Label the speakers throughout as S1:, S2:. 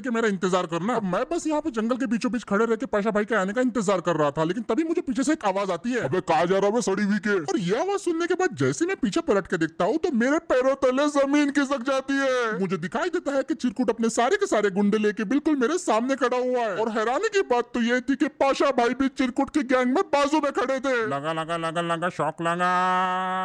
S1: कि मेरा इंतजार करना। अब मैं बस यहाँ पे जंगल के बीचों बीच खड़े रह के पाशा भाई के आने का इंतजार कर रहा था, लेकिन तभी मुझे पीछे से एक आवाज आती है, अबे कहाँ जा रहा है सड़ी हुई के। और ये आवाज सुनने के बाद जैसे मैं पीछे पलट के देखता हूँ तो मेरे पैरों तले जमीन खिसक जाती है। मुझे दिखाई देता है कि चिरकुट अपने सारे के सारे गुंडे लेके बिल्कुल मेरे सामने खड़ा हुआ है। और हैरानी की बात तो ये थी कि पाशा भाई भी चिरकुट की गैंग में बाजू में खड़े थे। लगा लगा लगा लगा शौक लगा।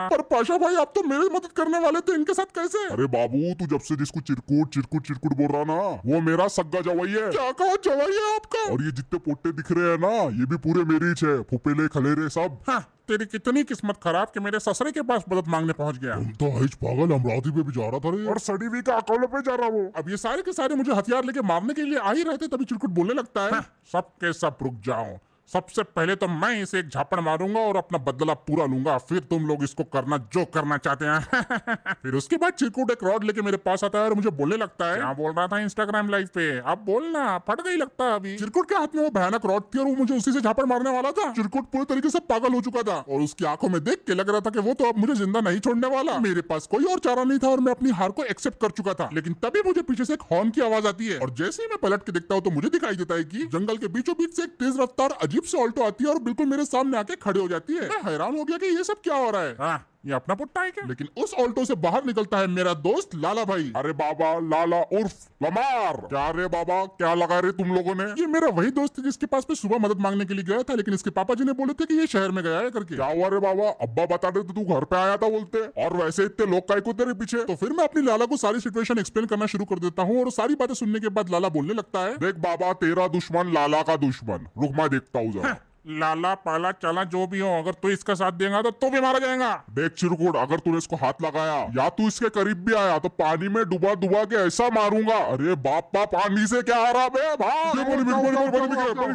S1: पर पाशा भाई आप तो मेरी मदद करने वाले थे, इनके साथ कैसे?
S2: अरे बाबू तू जब से जिसको चिरकुट चिरकुट चिरकुट बोल रहा ना, वो मेरा सग्गा जवाई है।
S1: क्या कहा जवाई है आपका?
S2: और ये जितने पोटे दिख रहे हैं ना, ये भी पूरे मेरे ही है, फुपेले खलेरे सब।
S1: हाँ, तेरी कितनी किस्मत खराब कि मेरे ससुरे के पास मदद मांगने पहुंच गया।
S2: तुम तो आज पागल अमरावती पे भी जा रहा था रे, और सड़ी हुई का अकोले पे जा रहा वो।
S1: अब ये सारे के सारे मुझे हथियार लेके मारने के लिए आ ही रहते, तभी चिरकुट बोलने लगता है, हाँ, सब के सब रुक जाओ। सबसे पहले तो मैं इसे एक झापड़ मारूंगा और अपना बदला पूरा लूंगा, फिर तुम लोग इसको करना जो करना चाहते हैं। फिर उसके बाद चिरकुट एक रॉड लेके मेरे पास आता है और मुझे बोलने लगता है, क्या बोल रहा था इंस्टाग्राम लाइव पे, अब बोलना, फट गई लगता है अभी। चिरकुट के हाथ में वो भयानक रॉड थी और वो मुझे उसी से झापड़ मारने वाला था। चिरकुट पूरी तरीके से पागल हो चुका था और उसकी आंखों में देख के लग रहा था कि वो तो अब मुझे जिंदा नहीं छोड़ने वाला। मेरे पास कोई और चारा नहीं था और मैं अपनी हार को एक्सेप्ट कर चुका था। लेकिन तभी मुझे पीछे से एक हॉर्न की आवाज आती है और जैसे ही मैं पलट के देखता हूँ तो मुझे दिखाई देता है कि जंगल के बीचों बीच से एक तेज रफ्तार अजीब से ऑल्टो आती है और बिल्कुल मेरे सामने आके खड़े हो जाती है। मैं हैरान हो गया कि ये सब क्या हो रहा है। हाँ, ये अपना पुट्टा है क्या? लेकिन उस ऑल्टो से बाहर निकलता है मेरा दोस्त लाला भाई।
S2: अरे बाबा लाला उर्फ लमार। क्या रे बाबा, क्या लगा रहे तुम लोगों ने?
S1: ये मेरा वही दोस्त है जिसके पास मैं सुबह मदद मांगने के लिए गया था, लेकिन इसके पापा जी ने बोले थे कि ये शहर में गया है करके।
S2: क्या हुआ रे बाबा? अब्बा बता रहे थे तू घर पे आया था बोलते, और वैसे इतने लोग काय को तेरे पीछे।
S1: तो फिर मैं अपनी लाला को सारी सिचुएशन एक्सप्लेन करना शुरू कर देता हूँ और सारी बातें सुनने के बाद लाला बोलने लगता है,
S2: देख बाबा तेरा दुश्मन लाला का दुश्मन, रुक मैं देखता हूँ जरा।
S1: लाला पाला चला जो भी हो, अगर तू इसका साथ देगा तो तू भी मारा जाएगा।
S2: देख चिरकुट, अगर तूने इसको हाथ लगाया या तू इसके करीब भी आया तो पानी में डुबा डुबा के ऐसा मारूंगा। अरे बापा पानी से क्या आ रहा बे भाग।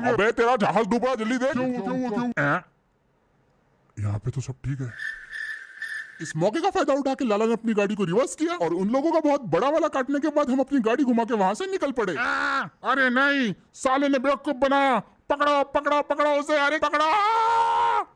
S2: अबे तेरा जहाज डूबा, जल्दी देख।
S1: यहाँ पे तो सब ठीक है। इस मौके का फायदा उठा के लाला ने अपनी गाड़ी को रिवर्स किया और उन लोगों का बहुत बड़ा वाला काटने के बाद हम अपनी गाड़ी घुमा के वहां से निकल पड़े। अरे नहीं, साले ने बेवकूफ बनाया, पकड़ो पकड़ो पकड़ो उसे, अरे पकड़ो।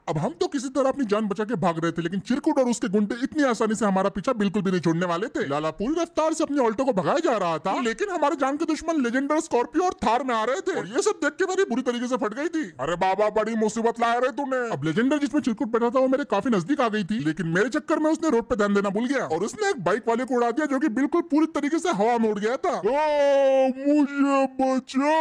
S1: अब हम तो किसी तरह अपनी जान बचा के भाग रहे थे, लेकिन चिरकुट और उसके गुंडे इतनी आसानी से हमारा पीछा बिल्कुल भी नहीं छोड़ने वाले थे। लाला पूरी रफ्तार से अपने ऑल्टो को भगाया जा रहा था, लेकिन हमारे जान के दुश्मन लेजेंडर स्कॉर्पियो और थार में आ रहे थे और ये सब देख के मेरी बुरी तरीके से फट गई थी।
S2: अरे बाबा बड़ी मुसीबत लाया रे तूने।
S1: अब लेजेंडर जिसमें चिरकुट बैठा था वो मेरे काफी नजदीक आ गई थी, लेकिन मेरे चक्कर में उसने रोड पे ध्यान देना भूल गया और उसने एक बाइक वाले को उड़ा दिया जो कि बिल्कुल पूरी तरीके से हवा में उड़ गया था।
S2: मुझे बचाओ।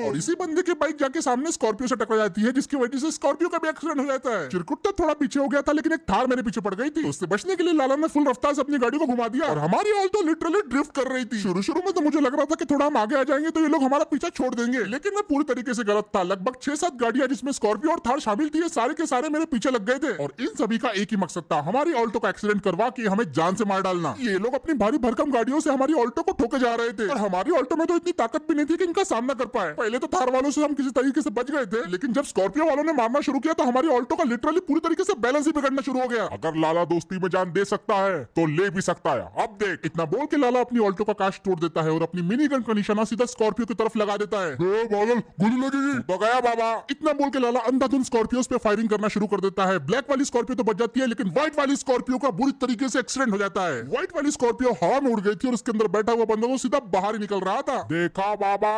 S1: और इसी बंदे की बाइक जाके सामने स्कॉर्पियो से टकरा जाती है, जिसकी वजह से स्कॉर्पियो का भी एक्सीडेंट हो जाता है। चिरकुट तो थोड़ा पीछे हो गया था, लेकिन एक थार मेरे पीछे पड़ गई थी। उससे बचने के लिए लाला ने फुल रफ्तार से अपनी गाड़ी को घुमा दिया और हमारी ऑल्टो लिटरली ड्रिफ्ट कर रही थी। शुरू में तो मुझे लग रहा था कि थोड़ा हम आगे आ जाएंगे तो ये लोग हमारा पीछा छोड़ देंगे, लेकिन मैं पूरी तरीके से गलत था। लगभग 6-7 गाड़ियां जिसमें स्कॉर्पियो और थार शामिल थी, सारे के सारे मेरे पीछे लग गए थे और इन सभी का एक ही मकसद था, हमारी ऑल्टो का एक्सीडेंट करवा के हमें जान से मार डालना। ये लोग अपनी भारी भरकम गाड़ियों से हमारी ऑल्टो को ठोके जा रहे थे और हमारी ऑल्टो में तो इतनी ताकत भी नहीं थी कि इनका सामना कर पाए। पहले तो थार वालों से हम किसी तरीके से बच गए थे, लेकिन जब स्कॉर्पियो वालों ने मारना शुरू किया तो हमारी ऑल्टो का लिटरली पूरी तरीके से बैलेंस ही बिगड़ना शुरू हो गया।
S2: अगर लाला दोस्ती में जान दे सकता है तो ले भी सकता है, अब देख।
S1: इतना बोल के लाला अपनी ऑल्टो का कांच तोड़ देता है और अपनी मिनी गन का निशाना सीधा स्कॉर्पियो की तरफ लगा देता है।
S2: पागल, गोली लगेगी।
S1: तो गया बाबा। इतना बोल के लाला अंधाधुंध स्कॉर्पियोज पे फायरिंग करना शुरू कर देता है। ब्लैक वाली स्कॉर्पियो तो बच जाती है, लेकिन व्हाइट वाली स्कॉर्पियो का बुरी तरीके से एक्सीडेंट हो जाता है। व्हाइट वाली स्कॉर्पियो हवा में उड़ गई थी और उसके अंदर बैठा हुआ बंदा तो सीधा बाहर ही निकल रहा था।
S2: देखा बाबा,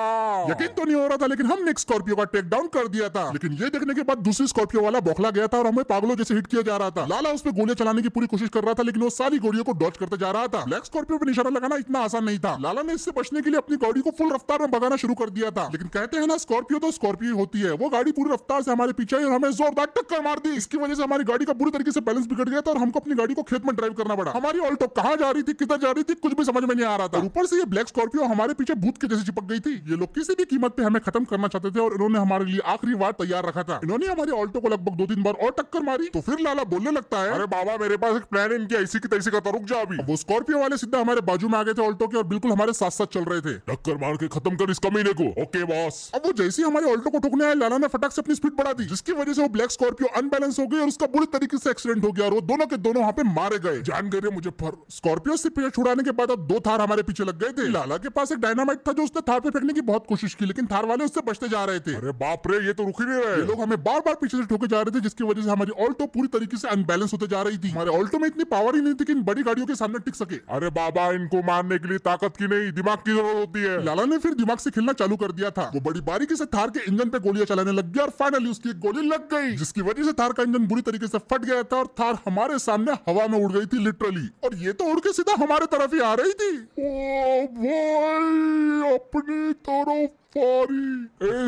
S1: यकीन तो नहीं हो रहा था, लेकिन हमने एक स्कॉर्पियो का टेक डाउन कर दिया था। लेकिन ये देखने के बाद दूसरी स्कॉर्पियो वाला बौखला गया था और हमें पागलों जैसे हिट किया जा रहा था। लाला उस पे गोलियां चलाने की पूरी कोशिश कर रहा था, लेकिन वो सारी गोलियों को डॉज करते जा रहा था। ब्लैक स्कॉर्पियो पे निशाना लगाना इतना आसान नहीं था। लाला ने इससे बचने के लिए अपनी गाड़ी को फुल रफ्तार में भगाना शुरू कर दिया था, लेकिन कहते हैं ना स्कॉर्पियो तो स्कॉर्पियो होती है। वो गाड़ी पूरी रफ्तार से हमारे पीछे आई और हमें जोरदार टक्कर मार दी। इसकी वजह से हमारी गाड़ी का बुरी तरीके से बैलेंस बिगड़ गया था और हमको अपनी गाड़ी को खेत में ड्राइव करना पड़ा। हमारी ऑल्टो कहाँ जा रही थी, किधर जा रही थी, कुछ भी समझ में नहीं आ रहा था। ऊपर से ये ब्लैक स्कॉर्पियो हमारे पीछे भूत के जैसे चिपक गई थी। ये लोग किसी भी कीमत पे हमें खत्म करना चाहते थे और इन्होंने हमारे लिए आखिरी वार तैयार रखा था। इन्होंने हमारी ऑल्टो को लगभग 2-3 बार और टक्कर मारी। तो फिर लाला बोलने लगता है,
S2: अरे बाबा मेरे पास एक प्लान है इनकी ऐसी की तैसी का, तो रुक जा अभी।
S1: वो स्कॉर्पियो वाले सीधा हमारे बाजू में आ गए थे ऑल्टो के और बिल्कुल हमारे साथ साथ चल रहे थे।
S2: टक्कर मार के खत्म कर इस कमीने को। Okay boss.
S1: अब वो जैसे ही हमारे ऑल्टो को ठोकने आए, लाला ने फटाक से अपनी स्पीड बढ़ा दी, जिसकी वजह से वो ब्लैक स्कॉर्पियो अनबैलेंस हो गई और उसका बुरी तरीके से एक्सीडेंट हो गया और वो दोनों के दोनों वहां पे मारे गए। जान गए मुझे फर। स्कॉर्पियो से पीछे छुड़ाने के बाद अब 2 थार हमारे पीछे लग गए थे। लाला के पास एक डायनामाइट था जो उसने थार पे फेंकने की बहुत कोशिश की, लेकिन थार वाले वाले उससे बचते जा रहे थे।
S2: अरे बाप रे, ये तो रुक ही नहीं
S1: ये
S2: रहे।
S1: लोग हमें बार बार पीछे से ठोके जा रहे थे, जिसकी वजह से हमारी ऑल्टो पूरी तरीके से अनबैलेंस होते जा रही थी। हमारे ऑल्टो में इतनी पावर ही नहीं थी कि इन बड़ी गाड़ियों के सामने टिक सके।
S2: अरे बाबा, इनको मारने के लिए ताकत की नहीं, दिमाग की जरूरत होती है।
S1: लाला ने फिर दिमाग से खेलना चालू कर दिया था। वो बड़ी बारीकी से थार के इंजन पे गोलियां चलाने लग गया और फाइनली उसकी एक गोली लग गई, जिसकी वजह से थार का इंजन बुरी तरीके से फट गया था और थार हमारे सामने हवा में उड़ गई थी लिटरली। और ये तो उड़ के सीधा हमारे तरफ ही आ रही थी।
S2: ओ भाई, अपनी तरफ फारी,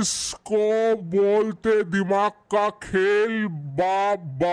S2: इसको बोलते दिमाग का खेल बाबा।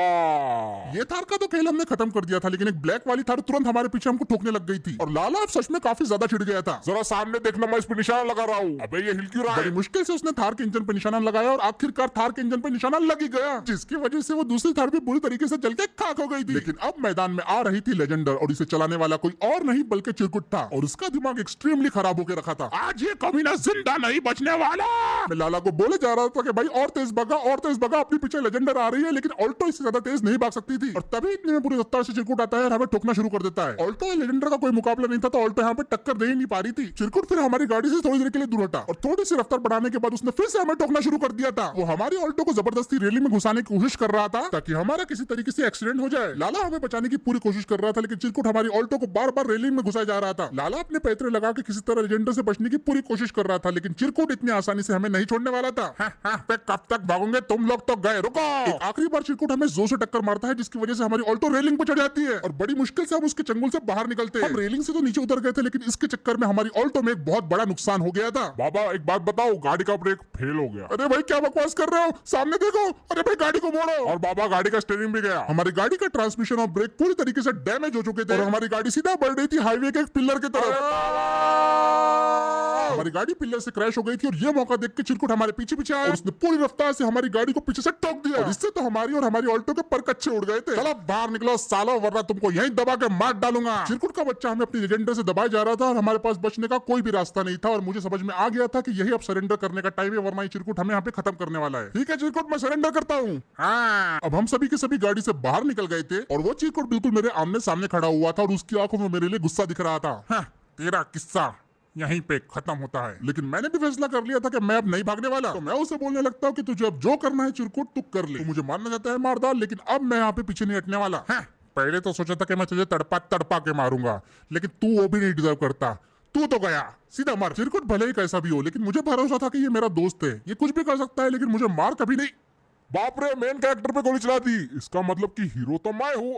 S1: ये थार का तो खेल हमने खत्म कर दिया था, लेकिन एक ब्लैक वाली थार तुरंत हमारे पीछे हमको ठोकने लग गई थी और लाला अब सच में काफी ज्यादा चिढ़ गया था।
S2: जरा सामने देखना, मैं इस पे निशाना लगा रहा हूँ। अबे ये हिल क्यों रहा
S1: बड़ी
S2: है?
S1: मुश्किल से उसने थार के इंजन पे निशाना लगाया और आखिरकार थार के इंजन पे निशाना लग ही गया, जिसकी वजह से वो दूसरी थार भी पूरी तरीके से जल के खाक हो गई थी। लेकिन अब मैदान में आ रही थी लेजेंडर और इसे चलाने वाला कोई और नहीं बल्कि चिरकुट था और उसका दिमाग एक्सट्रीमली खराब होकर रखा था। आज ये कमीना जिंदा नहीं बचने वाला। मैं लाला को बोले जा रहा था कि भाई और तेज भगा, और तेज भगा, अपने पीछे लेजेंडर आ रही है, लेकिन ऑल्टो इससे ज्यादा तेज नहीं भाग सकती थी। और तभी इतने में पूरी रफ्तार से चिरकुट आता है और हमें ठोकना शुरू कर देता है। ऑल्टो और लेजेंडर का कोई मुकाबला नहीं था, तो ऑल्टो यहाँ पे टक्कर दे ही नहीं पा रही थी। चिरकुट फिर हमारी गाड़ी से थोड़ी देर के लिए दूर हटा और थोड़ी सी रफ्तार बढ़ाने के बाद उसने फिर से हमें ठोकना शुरू कर दिया था। वो हमारी ऑल्टो को जबरदस्ती रैली में घुसाने की कोशिश कर रहा था ताकि हमारा किसी तरीके से एक्सीडेंट हो जाए। लाला हमें बचाने की पूरी कोशिश कर रहा था, लेकिन चिरकुट हमारी ऑल्टो को बार बार रैली में घुसाया जा रहा था। लाला अपने पैतरे लगा के किसी तरह लेजेंडर से बचने की पूरी कोशिश कर रहा था, लेकिन चिरकुट इतनी आसानी से हमें नहीं छोड़ने वाला था। कब तक भागोगे तुम लोग, तो गए, रुको। एक आखिरी बार चिरकुट हमें जोर से टक्कर मारता है, जिसकी वजह से हमारी ऑल्टो रेलिंग पर चढ़ जाती है और बड़ी मुश्किल से हम उसके चंगुल से बाहर निकलते हैं। हम रेलिंग से तो नीचे उतर गए थे, लेकिन इसके चक्कर में हमारी ऑल्टो में एक बहुत बड़ा नुकसान हो गया था।
S2: बाबा एक बात बताओ, गाड़ी का ब्रेक फेल हो गया।
S1: अरे भाई क्या बकवास कर रहे हो, सामने देखो। अरे भाई गाड़ी को मोड़ो।
S2: और बाबा गाड़ी का स्टीयरिंग भी गया।
S1: हमारी गाड़ी का ट्रांसमिशन और ब्रेक पूरी तरीके से डैमेज हो चुके थे और हमारी गाड़ी सीधा बढ़ रही थी हाईवे के एक पिलर की तरफ। हमारी गाड़ी पिलर से क्रैश हो गई थी और ये मौका देख के चिरकुट हमारे पीछे पीछे आया और उसने पूरी रफ्तार से हमारी गाड़ी को पीछे से ठोक दिया और इससे तो हमारी और हमारी ऑल्टो के पर कच्चे उड़ गए थे। चलो बाहर निकलो सालो, वरना तुमको यहीं दबा के मार डालूंगा। चिरकुट का बच्चा हमें अपनी लेजेंडर से दबाया जा रहा था और हमारे पास बचने का कोई भी रास्ता नहीं था और मुझे समझ में आ गया था कि यही अब सरेंडर करने का टाइम है, वरना ये चिरकुट हमें यहाँ पे खत्म करने वाला है। ठीक है चिरकुट, मैं सरेंडर करता हूँ। हाँ, अब हम सभी के सभी गाड़ी से बाहर निकल गए थे और वो चिरकुट बिल्कुल मेरे आमने सामने खड़ा हुआ था और उसकी आंखों में मेरे लिए गुस्सा दिख रहा था। हाँ, तेरा किस्सा यहीं पे खत्म होता है। लेकिन मैंने भी फैसला कर लिया था कि मैं अब नहीं भागने वाला, तो मैं उसे बोलने लगता हूँ कि तुझे अब जो करना है चिरकुट तू कर ले, तू मुझे मारना चाहता है मार डाल, लेकिन अब मैं यहाँ पे पीछे नहीं हटने वाला। हाँ, पहले तो सोचा था कि मैं तुझे तड़पा तड़पा के मारूंगा, लेकिन तू वो भी नहीं डिजर्व करता, तू तो गया सीधा मर। चिरकुट भले ही कैसा भी हो, लेकिन मुझे भरोसा था कि ये मेरा दोस्त है, ये कुछ भी कर सकता है, लेकिन मुझे मार कभी नहीं।
S2: बाप रे, मेन कैरेक्टर पे गोली चला दी, इसका मतलब कि हीरो तो मैं हूँ।